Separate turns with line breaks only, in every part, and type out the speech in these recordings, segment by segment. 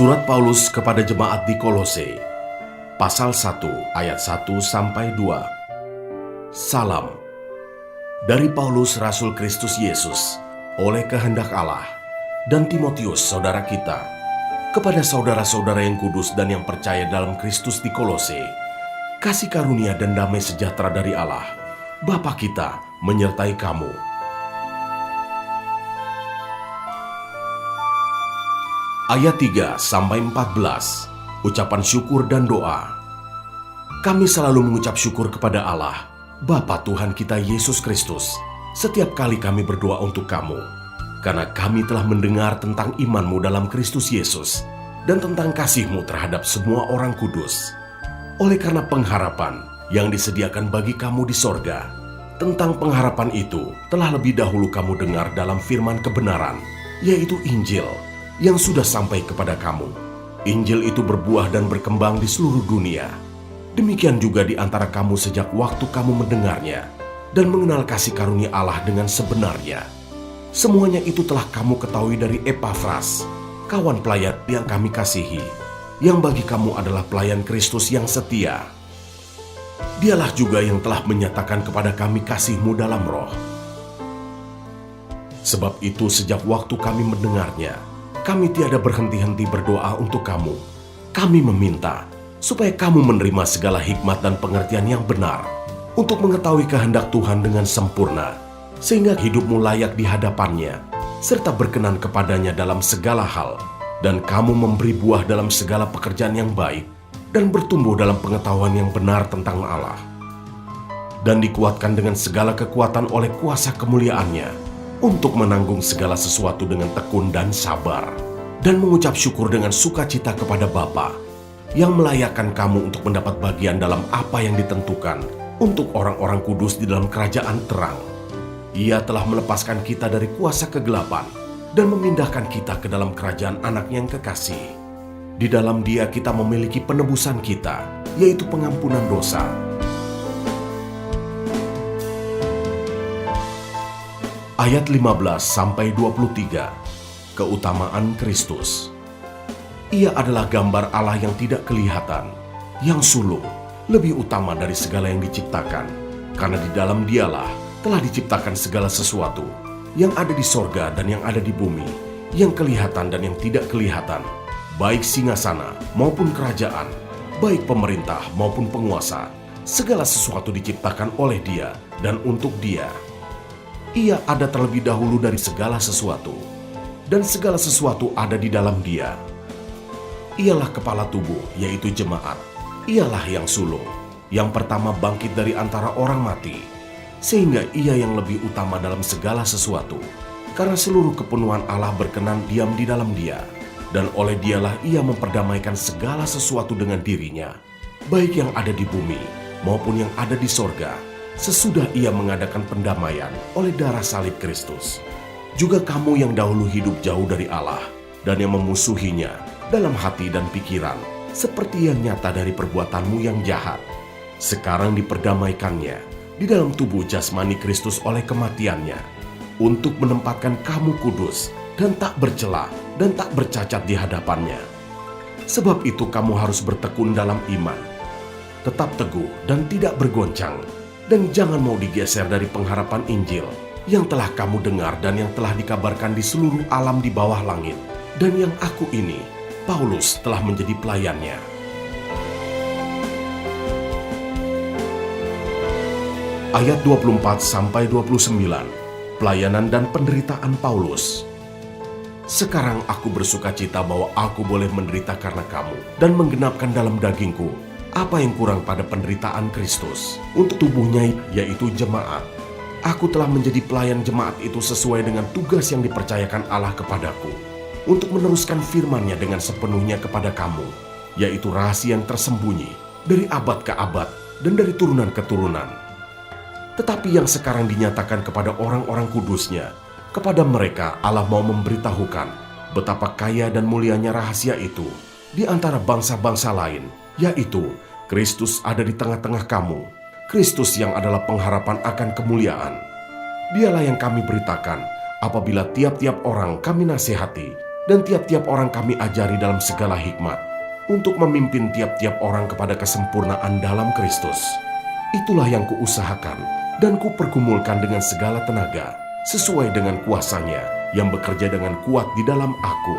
Surat Paulus kepada jemaat di Kolose, pasal 1 ayat 1-2. Salam dari Paulus Rasul Kristus Yesus oleh kehendak Allah, dan Timotius saudara kita, kepada saudara-saudara yang kudus dan yang percaya dalam Kristus di Kolose. Kasih karunia dan damai sejahtera dari Allah Bapa kita menyertai kamu. Ayat 3-14, ucapan syukur dan doa. Kami selalu mengucap syukur kepada Allah, Bapa Tuhan kita Yesus Kristus, setiap kali kami berdoa untuk kamu, karena kami telah mendengar tentang imanmu dalam Kristus Yesus, dan tentang kasihmu terhadap semua orang kudus. Oleh karena pengharapan yang disediakan bagi kamu di sorga, tentang pengharapan itu telah lebih dahulu kamu dengar dalam firman kebenaran, yaitu Injil, yang sudah sampai kepada kamu. Injil itu berbuah dan berkembang di seluruh dunia. Demikian juga di antara kamu sejak waktu kamu mendengarnya dan mengenal kasih karunia Allah dengan sebenarnya. Semuanya itu telah kamu ketahui dari Epafras, kawan pelayan yang kami kasihi, yang bagi kamu adalah pelayan Kristus yang setia. Dialah juga yang telah menyatakan kepada kami kasih-Mu dalam roh. Sebab itu sejak waktu kami mendengarnya, kami tiada berhenti-henti berdoa untuk kamu. Kami meminta supaya kamu menerima segala hikmat dan pengertian yang benar untuk mengetahui kehendak Tuhan dengan sempurna, sehingga hidupmu layak di hadapannya, serta berkenan kepadanya dalam segala hal, dan kamu memberi buah dalam segala pekerjaan yang baik, dan bertumbuh dalam pengetahuan yang benar tentang Allah, dan dikuatkan dengan segala kekuatan oleh kuasa kemuliaan-Nya, untuk menanggung segala sesuatu dengan tekun dan sabar, dan mengucap syukur dengan sukacita kepada Bapa, yang melayakkan kamu untuk mendapat bagian dalam apa yang ditentukan untuk orang-orang kudus di dalam kerajaan terang. Ia telah melepaskan kita dari kuasa kegelapan dan memindahkan kita ke dalam kerajaan Anak-Nya yang kekasih. Di dalam Dia kita memiliki penebusan kita, yaitu pengampunan dosa. Ayat 15-23, keutamaan Kristus. Ia adalah gambar Allah yang tidak kelihatan, yang sulung, lebih utama dari segala yang diciptakan, karena di dalam Dialah telah diciptakan segala sesuatu, yang ada di sorga dan yang ada di bumi, yang kelihatan dan yang tidak kelihatan, baik singasana maupun kerajaan, baik pemerintah maupun penguasa. Segala sesuatu diciptakan oleh Dia dan untuk Dia. Ia ada terlebih dahulu dari segala sesuatu, dan segala sesuatu ada di dalam Dia. Ialah kepala tubuh, yaitu jemaat. Ialah yang sulung, yang pertama bangkit dari antara orang mati, sehingga Ia yang lebih utama dalam segala sesuatu, karena seluruh kepenuhan Allah berkenan diam di dalam Dia, dan oleh Dialah Ia memperdamaikan segala sesuatu dengan dirinya, baik yang ada di bumi maupun yang ada di sorga, sesudah Ia mengadakan pendamaian oleh darah salib Kristus. Juga kamu yang dahulu hidup jauh dari Allah dan yang memusuhinya dalam hati dan pikiran, seperti yang nyata dari perbuatanmu yang jahat, sekarang diperdamaikannya di dalam tubuh jasmani Kristus oleh kematiannya, untuk menempatkan kamu kudus dan tak bercela dan tak bercacat di hadapannya. Sebab itu kamu harus bertekun dalam iman, tetap teguh dan tidak bergoncang, dan jangan mau digeser dari pengharapan Injil yang telah kamu dengar dan yang telah dikabarkan di seluruh alam di bawah langit, dan yang aku ini, Paulus, telah menjadi pelayannya. Ayat 24-29, pelayanan dan penderitaan Paulus. Sekarang aku bersuka cita bahwa aku boleh menderita karena kamu, dan menggenapkan dalam dagingku apa yang kurang pada penderitaan Kristus, untuk tubuhnya, yaitu jemaat. Aku telah menjadi pelayan jemaat itu sesuai dengan tugas yang dipercayakan Allah kepadaku, untuk meneruskan firman-Nya dengan sepenuhnya kepada kamu, yaitu rahasia yang tersembunyi dari abad ke abad dan dari turunan ke turunan, tetapi yang sekarang dinyatakan kepada orang-orang kudus-Nya. Kepada mereka Allah mau memberitahukan betapa kaya dan mulianya rahasia itu di antara bangsa-bangsa lain, yaitu Kristus ada di tengah-tengah kamu, Kristus yang adalah pengharapan akan kemuliaan. Dialah yang kami beritakan apabila tiap-tiap orang kami nasihati dan tiap-tiap orang kami ajari dalam segala hikmat, untuk memimpin tiap-tiap orang kepada kesempurnaan dalam Kristus. Itulah yang kuusahakan dan kupergumulkan dengan segala tenaga, sesuai dengan kuasa-Nya yang bekerja dengan kuat di dalam aku.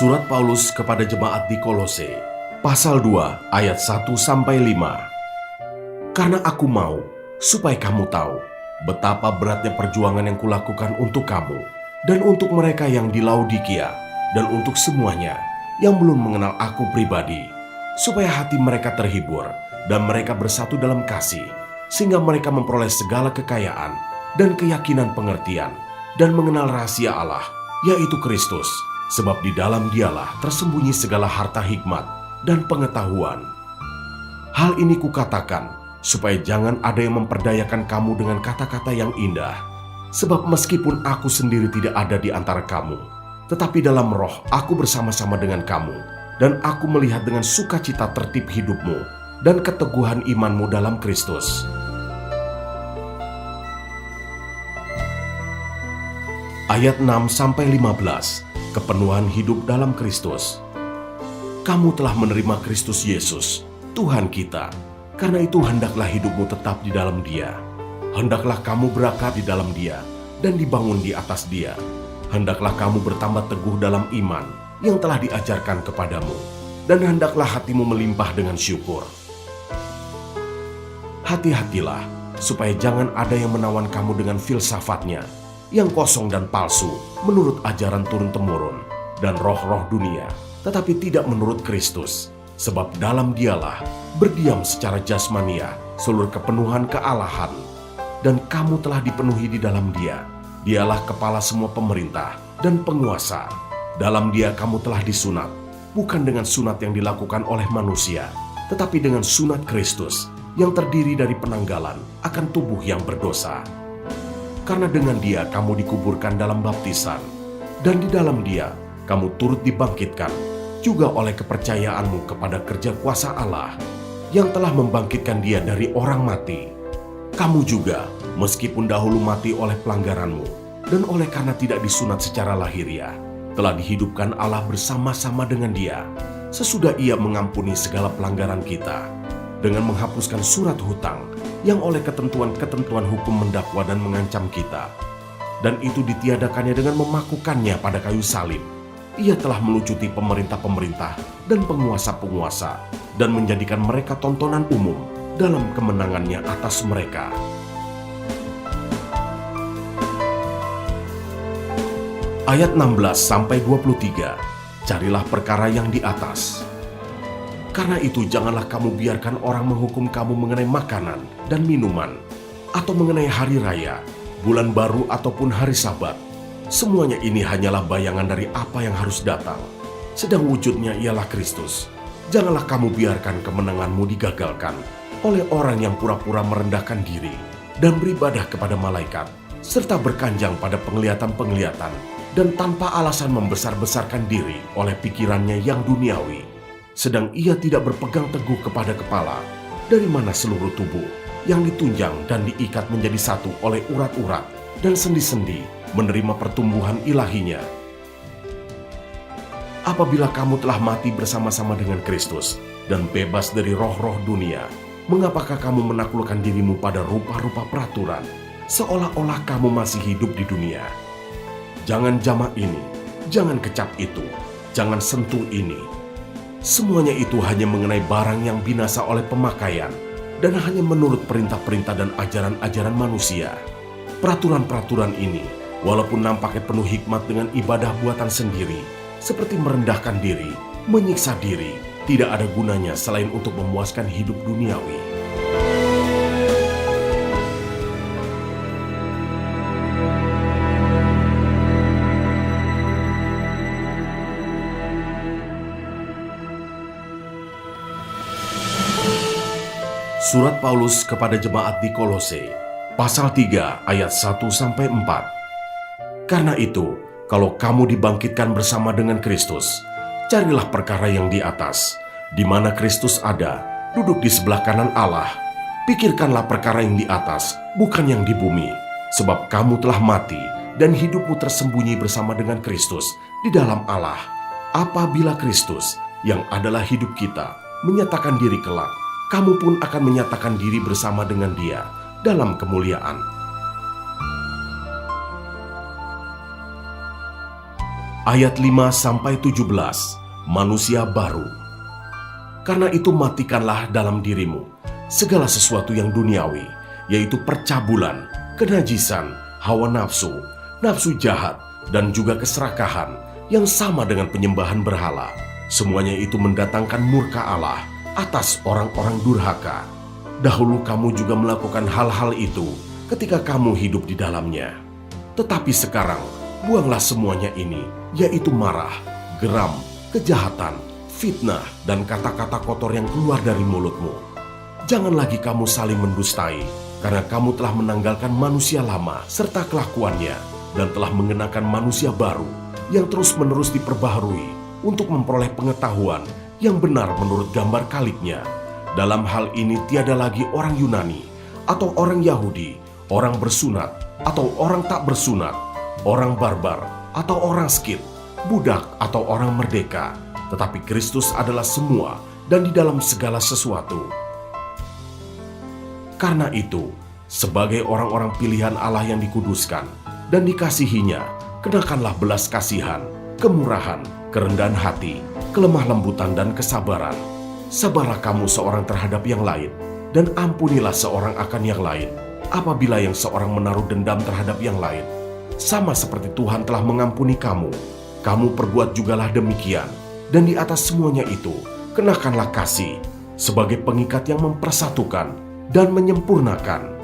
Surat Paulus kepada jemaat di Kolose, pasal 2 ayat 1-5. Karena aku mau supaya kamu tahu betapa beratnya perjuangan yang kulakukan untuk kamu dan untuk mereka yang di Laodikia dan untuk semuanya yang belum mengenal aku pribadi, supaya hati mereka terhibur dan mereka bersatu dalam kasih, sehingga mereka memperoleh segala kekayaan dan keyakinan pengertian dan mengenal rahasia Allah, yaitu Kristus. Sebab di dalam Dialah tersembunyi segala harta hikmat dan pengetahuan. Hal ini kukatakan, supaya jangan ada yang memperdayakan kamu dengan kata-kata yang indah. Sebab meskipun aku sendiri tidak ada di antara kamu, tetapi dalam roh aku bersama-sama dengan kamu, dan aku melihat dengan sukacita tertib hidupmu dan keteguhan imanmu dalam Kristus. Ayat 6-15. Kepenuhan hidup dalam Kristus. Kamu telah menerima Kristus Yesus, Tuhan kita. Karena itu hendaklah hidupmu tetap di dalam Dia. Hendaklah kamu berakar di dalam Dia dan dibangun di atas Dia. Hendaklah kamu bertambah teguh dalam iman yang telah diajarkan kepadamu, dan hendaklah hatimu melimpah dengan syukur. Hati-hatilah, supaya jangan ada yang menawan kamu dengan filsafatnya, yang kosong dan palsu menurut ajaran turun-temurun dan roh-roh dunia, tetapi tidak menurut Kristus. Sebab dalam Dialah berdiam secara jasmania seluruh kepenuhan kealahan, dan kamu telah dipenuhi di dalam Dia. Dialah kepala semua pemerintah dan penguasa. Dalam Dia kamu telah disunat, bukan dengan sunat yang dilakukan oleh manusia, tetapi dengan sunat Kristus yang terdiri dari penanggalan akan tubuh yang berdosa. Karena dengan Dia kamu dikuburkan dalam baptisan, dan di dalam Dia kamu turut dibangkitkan juga oleh kepercayaanmu kepada kerja kuasa Allah yang telah membangkitkan Dia dari orang mati. Kamu juga, meskipun dahulu mati oleh pelanggaranmu dan oleh karena tidak disunat secara lahiriah, telah dihidupkan Allah bersama-sama dengan Dia, sesudah Ia mengampuni segala pelanggaran kita, dengan menghapuskan surat hutang yang oleh ketentuan-ketentuan hukum mendakwa dan mengancam kita. Dan itu ditiadakannya dengan memakukannya pada kayu salib. Ia telah melucuti pemerintah-pemerintah dan penguasa-penguasa, dan menjadikan mereka tontonan umum dalam kemenangannya atas mereka. Ayat 16-23. Carilah perkara yang di atas. Karena itu janganlah kamu biarkan orang menghukum kamu mengenai makanan dan minuman, atau mengenai hari raya, bulan baru ataupun hari Sabat. Semuanya ini hanyalah bayangan dari apa yang harus datang, sedang wujudnya ialah Kristus. Janganlah kamu biarkan kemenanganmu digagalkan oleh orang yang pura-pura merendahkan diri dan beribadah kepada malaikat, serta berkanjang pada penglihatan-penglihatan, dan tanpa alasan membesar-besarkan diri oleh pikirannya yang duniawi. Sedang ia tidak berpegang teguh kepada kepala, dari mana seluruh tubuh yang ditunjang dan diikat menjadi satu oleh urat-urat dan sendi-sendi menerima pertumbuhan ilahinya. Apabila kamu telah mati bersama-sama dengan Kristus dan bebas dari roh-roh dunia, mengapakah kamu menaklukkan dirimu pada rupa-rupa peraturan, seolah-olah kamu masih hidup di dunia? Jangan jamak ini, jangan kecap itu, jangan sentuh ini. Semuanya itu hanya mengenai barang yang binasa oleh pemakaian, dan hanya menurut perintah-perintah dan ajaran-ajaran manusia. Peraturan-peraturan ini, walaupun nampaknya penuh hikmat dengan ibadah buatan sendiri, seperti merendahkan diri, menyiksa diri, tidak ada gunanya selain untuk memuaskan hidup duniawi. Surat Paulus kepada jemaat di Kolose, pasal 3 ayat 1-4. Karena itu, kalau kamu dibangkitkan bersama dengan Kristus, carilah perkara yang di atas, di mana Kristus ada, duduk di sebelah kanan Allah. Pikirkanlah perkara yang di atas, bukan yang di bumi, sebab kamu telah mati, dan hidupmu tersembunyi bersama dengan Kristus di dalam Allah. Apabila Kristus, yang adalah hidup kita, menyatakan diri kelak, kamu pun akan menyatakan diri bersama dengan Dia dalam kemuliaan. Ayat 5-17, manusia baru. Karena itu matikanlah dalam dirimu segala sesuatu yang duniawi, yaitu percabulan, kenajisan, hawa nafsu, nafsu jahat, dan juga keserakahan yang sama dengan penyembahan berhala. Semuanya itu mendatangkan murka Allah atas orang-orang durhaka. Dahulu kamu juga melakukan hal-hal itu ketika kamu hidup di dalamnya. Tetapi sekarang, buanglah semuanya ini, yaitu marah, geram, kejahatan, fitnah, dan kata-kata kotor yang keluar dari mulutmu. Jangan lagi kamu saling mendustai, karena kamu telah menanggalkan manusia lama serta kelakuannya, dan telah mengenakan manusia baru yang terus-menerus diperbaharui untuk memperoleh pengetahuan yang benar menurut gambar kaliknya. Dalam hal ini tiada lagi orang Yunani atau orang Yahudi, orang bersunat atau orang tak bersunat, orang barbar atau orang Skit, budak atau orang merdeka, tetapi Kristus adalah semua dan di dalam segala sesuatu. Karena itu, sebagai orang-orang pilihan Allah yang dikuduskan dan dikasihinya, kenakanlah belas kasihan, kemurahan, kerendahan hati, kelemah lembutan, dan kesabaran. Sabarlah kamu seorang terhadap yang lain, dan ampunilah seorang akan yang lain, apabila yang seorang menaruh dendam terhadap yang lain. Sama seperti Tuhan telah mengampuni kamu, kamu perbuat jugalah demikian. Dan di atas semuanya itu, kenakanlah kasih, sebagai pengikat yang mempersatukan dan menyempurnakan.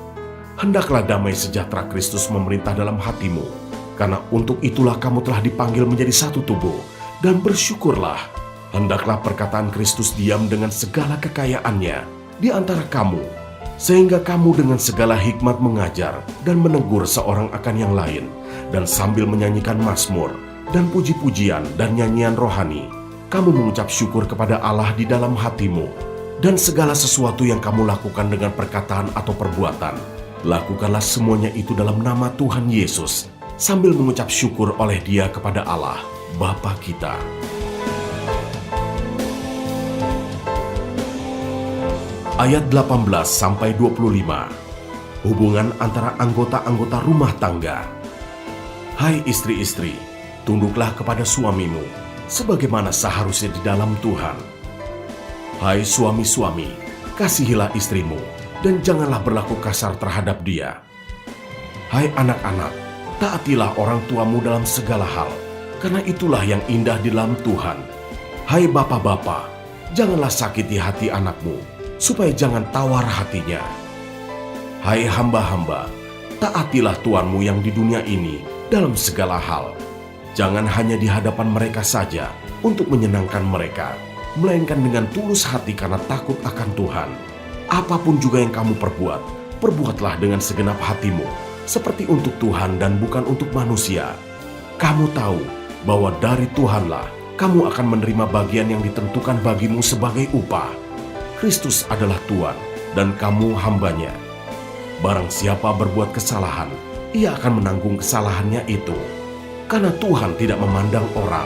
Hendaklah damai sejahtera Kristus memerintah dalam hatimu, karena untuk itulah kamu telah dipanggil menjadi satu tubuh, dan bersyukurlah. Hendaklah perkataan Kristus diam dengan segala kekayaannya di antara kamu, sehingga kamu dengan segala hikmat mengajar dan menegur seorang akan yang lain, dan sambil menyanyikan mazmur dan puji-pujian dan nyanyian rohani, kamu mengucap syukur kepada Allah di dalam hatimu. Dan segala sesuatu yang kamu lakukan dengan perkataan atau perbuatan, lakukanlah semuanya itu dalam nama Tuhan Yesus, sambil mengucap syukur oleh Dia kepada Allah, Bapa kita. Ayat 18-25, hubungan antara anggota-anggota rumah tangga. Hai istri-istri, tunduklah kepada suamimu, sebagaimana seharusnya di dalam Tuhan. Hai suami-suami, kasihilah istrimu, dan janganlah berlaku kasar terhadap dia. Hai anak-anak, taatilah orang tuamu dalam segala hal, karena itulah yang indah di dalam Tuhan. Hai bapak-bapak, janganlah sakiti hati anakmu, supaya jangan tawar hatinya. Hai hamba-hamba, taatilah tuanmu yang di dunia ini dalam segala hal. Jangan hanya di hadapan mereka saja untuk menyenangkan mereka, melainkan dengan tulus hati karena takut akan Tuhan. Apapun juga yang kamu perbuat, perbuatlah dengan segenap hatimu, seperti untuk Tuhan dan bukan untuk manusia. Kamu tahu bahwa dari Tuhanlah kamu akan menerima bagian yang ditentukan bagimu sebagai upah. Kristus adalah Tuhan, dan kamu hambanya. Barang siapa berbuat kesalahan, ia akan menanggung kesalahannya itu, karena Tuhan tidak memandang orang.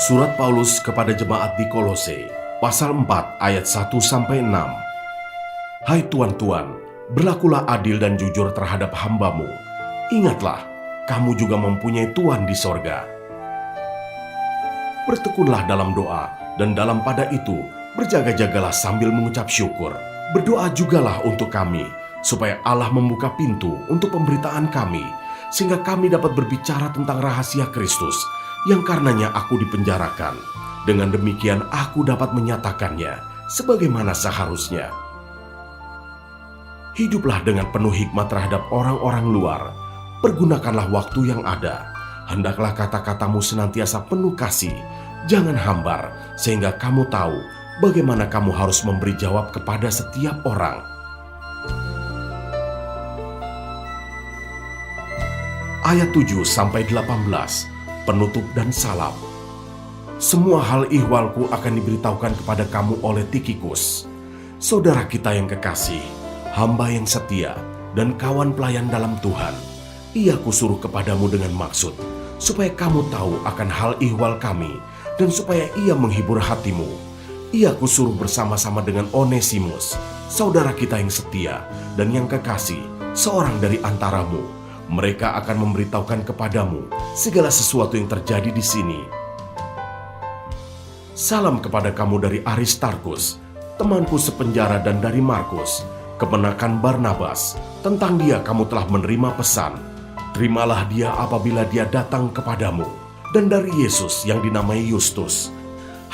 Surat Paulus kepada jemaat di Kolose, Pasal 4 ayat 1-6. Hai tuan-tuan, berlakulah adil dan jujur terhadap hambamu. Ingatlah, kamu juga mempunyai Tuhan di sorga. Bertekunlah dalam doa, dan dalam pada itu, berjaga-jagalah sambil mengucap syukur. Berdoa jugalah untuk kami, supaya Allah membuka pintu untuk pemberitaan kami, sehingga kami dapat berbicara tentang rahasia Kristus, yang karenanya aku dipenjarakan. Dengan demikian aku dapat menyatakannya sebagaimana seharusnya. Hiduplah dengan penuh hikmat terhadap orang-orang luar. Pergunakanlah waktu yang ada. Hendaklah kata-katamu senantiasa penuh kasih, jangan hambar, sehingga kamu tahu bagaimana kamu harus memberi jawab kepada setiap orang. Ayat 7-18, penutup dan salam. Semua hal ihwalku akan diberitahukan kepada kamu oleh Tikhikus, saudara kita yang kekasih, hamba yang setia, dan kawan pelayan dalam Tuhan. Ia kusuruh kepadamu dengan maksud, supaya kamu tahu akan hal ihwal kami, dan supaya ia menghibur hatimu. Ia kusuruh bersama-sama dengan Onesimus, saudara kita yang setia dan yang kekasih, seorang dari antaramu. Mereka akan memberitahukan kepadamu segala sesuatu yang terjadi di sini. Salam kepada kamu dari Aristarkus, temanku sepenjara, dan dari Markus, keponakan Barnabas. Tentang dia kamu telah menerima pesan. Terimalah dia apabila dia datang kepadamu. Dan dari Yesus yang dinamai Yustus.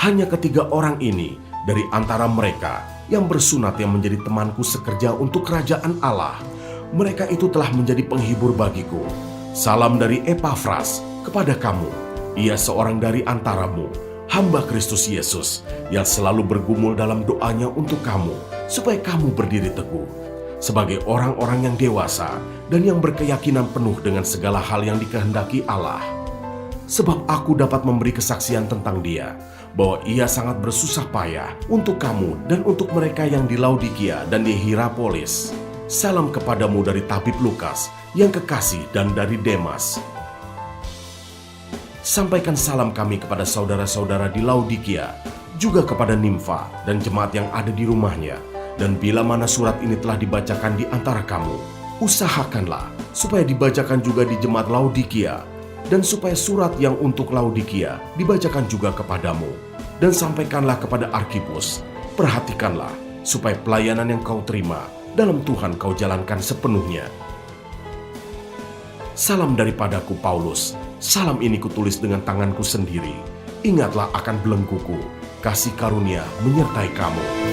Hanya ketiga orang ini dari antara mereka yang bersunat yang menjadi temanku sekerja untuk kerajaan Allah. Mereka itu telah menjadi penghibur bagiku. Salam dari Epafras kepada kamu. Ia seorang dari antaramu, hamba Kristus Yesus, yang selalu bergumul dalam doanya untuk kamu, supaya kamu berdiri teguh sebagai orang-orang yang dewasa dan yang berkeyakinan penuh dengan segala hal yang dikehendaki Allah. Sebab aku dapat memberi kesaksian tentang dia, bahwa ia sangat bersusah payah untuk kamu dan untuk mereka yang di Laodikia dan di Hierapolis. Salam kepadamu dari tabib Lukas yang kekasih dan dari Demas. Sampaikan salam kami kepada saudara-saudara di Laodikia, juga kepada Nimfa dan jemaat yang ada di rumahnya. Dan bila mana surat ini telah dibacakan di antara kamu, usahakanlah supaya dibacakan juga di jemaat Laodikia, dan supaya surat yang untuk Laodikia dibacakan juga kepadamu. Dan sampaikanlah kepada Arkipus, perhatikanlah supaya pelayanan yang kau terima dalam Tuhan kau jalankan sepenuhnya. Salam daripadaku Paulus. Salam ini kutulis dengan tanganku sendiri. Ingatlah akan belengguku. Kasih karunia menyertai kamu.